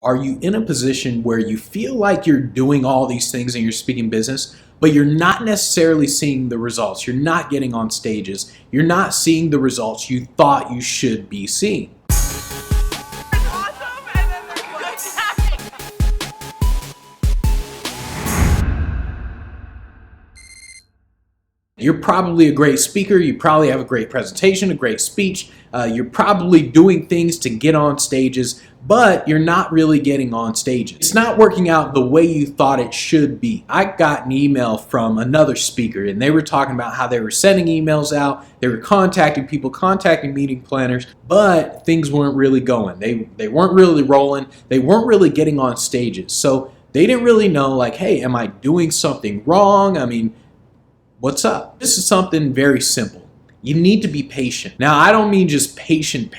Are you in a position where you feel like you're doing all these things in your speaking business, but you're not necessarily seeing the results? You're not getting on stages. You're not seeing the results you thought you should be seeing. You're probably a great speaker, you probably have a great presentation, a great speech, you're probably doing things to get on stages, but you're not really getting on stages. It's not working out the way you thought it should be. I got an email from another speaker and they were talking about how they were sending emails out, they were contacting people, contacting meeting planners, but things weren't really going. They weren't really rolling, they weren't really getting on stages. So they didn't really know, like, hey, am I doing something wrong? I mean, what's up? This is something very simple. You need to be patient. Now, I don't mean just patient.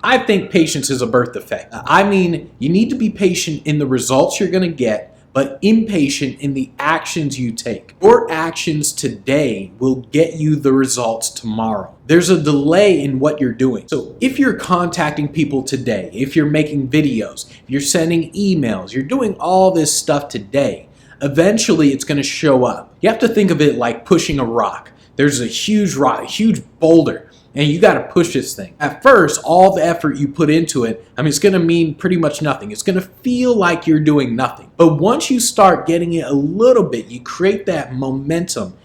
I think patience is a birth defect. I mean, you need to be patient in the results you're going to get, but impatient in the actions you take. Your actions today will get you the results tomorrow. There's a delay in what you're doing. So if you're contacting people today, if you're making videos, if you're sending emails, you're doing all this stuff today, eventually it's going to show up. You have to think of it like pushing a rock. There's a huge rock, a huge boulder, and you got to push this thing. At first, all the effort you put into it, I mean, it's going to mean pretty much nothing. It's going to feel like you're doing nothing. But once you start getting it a little bit, you create that momentum,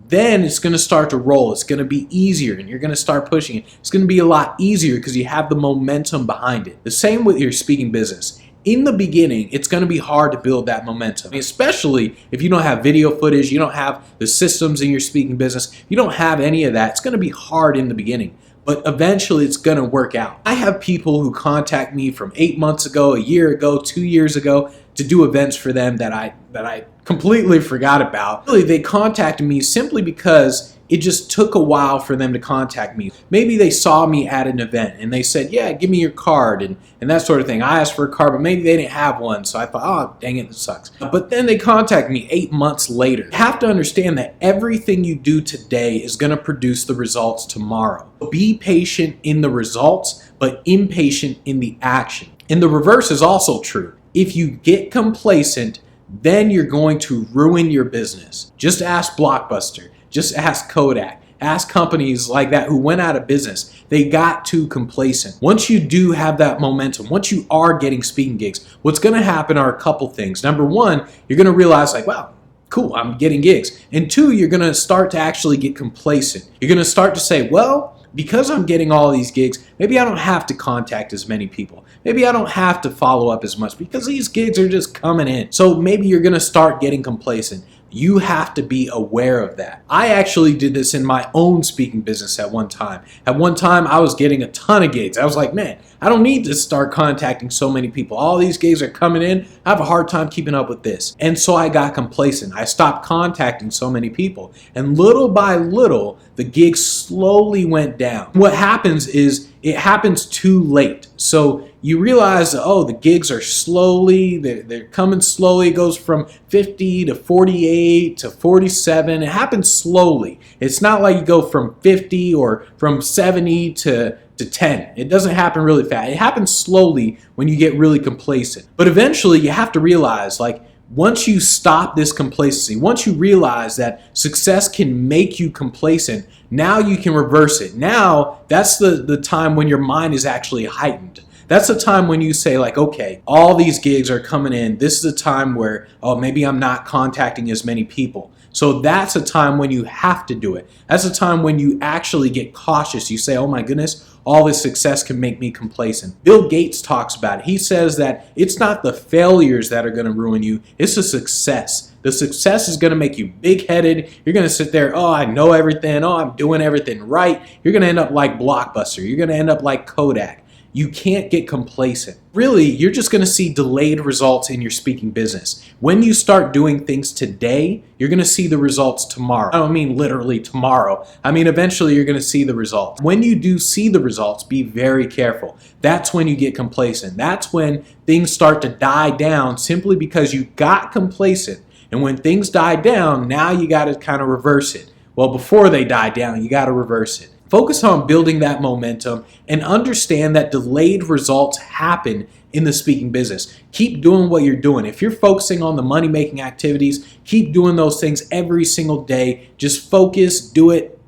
then it's going to start to roll. It's going to be easier, and you're going to start pushing it. It's going to be a lot easier because you have the momentum behind it. The same with your speaking business. In the beginning, it's going to be hard to build that momentum, especially if you don't have video footage, you don't have the systems in your speaking business, you don't have any of that. It's going to be hard in the beginning, but eventually it's going to work out. I have people who contact me from 8 months ago, a year ago, 2 years ago to do events for them that I completely forgot about. Really, they contacted me simply because it just took a while for them to contact me. Maybe they saw me at an event and they said, yeah, give me your card and that sort of thing. I asked for a card, but maybe they didn't have one. So I thought, oh, dang it, this sucks. But then they contacted me 8 months later. You have to understand that everything you do today is going to produce the results tomorrow. Be patient in the results, but impatient in the action. And the reverse is also true. If you get complacent, then you're going to ruin your business. Just ask Blockbuster. Just ask Kodak. Ask companies like that who went out of business. They got too complacent. Once you do have that momentum, once you are getting speaking gigs, what's going to happen are a couple things. Number one, you're going to realize, like, wow, cool, I'm getting gigs. And two, you're going to start to actually get complacent. You're going to start to say, well, because I'm getting all these gigs, maybe I don't have to contact as many people. Maybe I don't have to follow up as much because these gigs are just coming in. So maybe you're going to start getting complacent. You have to be aware of that. I actually did this in my own speaking business at one time. At one time, I was getting a ton of gigs. I was like, man, I don't need to start contacting so many people. All these gigs are coming in. I have a hard time keeping up with this. And so I got complacent. I stopped contacting so many people. And little by little, the gigs slowly went down. What happens is it happens too late. So you realize, oh, the gigs are slowly, they're coming slowly. It goes from 50 to 48 to 47. It happens slowly. It's not like you go from 50 or from 70 to 10. It doesn't happen really fast. It happens slowly when you get really complacent. But eventually you have to realize, like, once you stop this complacency, once you realize that success can make you complacent, now you can reverse it. Now, that's the time when your mind is actually heightened. That's the time when you say, like, okay, all these gigs are coming in. This is the time where, oh, maybe I'm not contacting as many people. So that's a time when you have to do it. That's a time when you actually get cautious. You say, oh my goodness, all this success can make me complacent. Bill Gates talks about it. He says that it's not the failures that are going to ruin you, it's the success. The success is going to make you big-headed. You're going to sit there, oh, I know everything. Oh, I'm doing everything right. You're going to end up like Blockbuster. You're going to end up like Kodak. You can't get complacent. Really, you're just going to see delayed results in your speaking business. When you start doing things today, you're going to see the results tomorrow. I don't mean literally tomorrow. I mean eventually you're going to see the results. When you do see the results, be very careful. That's when you get complacent. That's when things start to die down simply because you got complacent. And when things die down, now you got to kind of reverse it. Well, before they die down, you got to reverse it. Focus on building that momentum and understand that delayed results happen in the speaking business. Keep doing what you're doing. If you're focusing on the money-making activities, keep doing those things every single day. Just focus, do it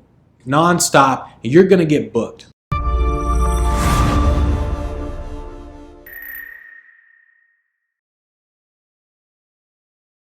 nonstop, and you're going to get booked.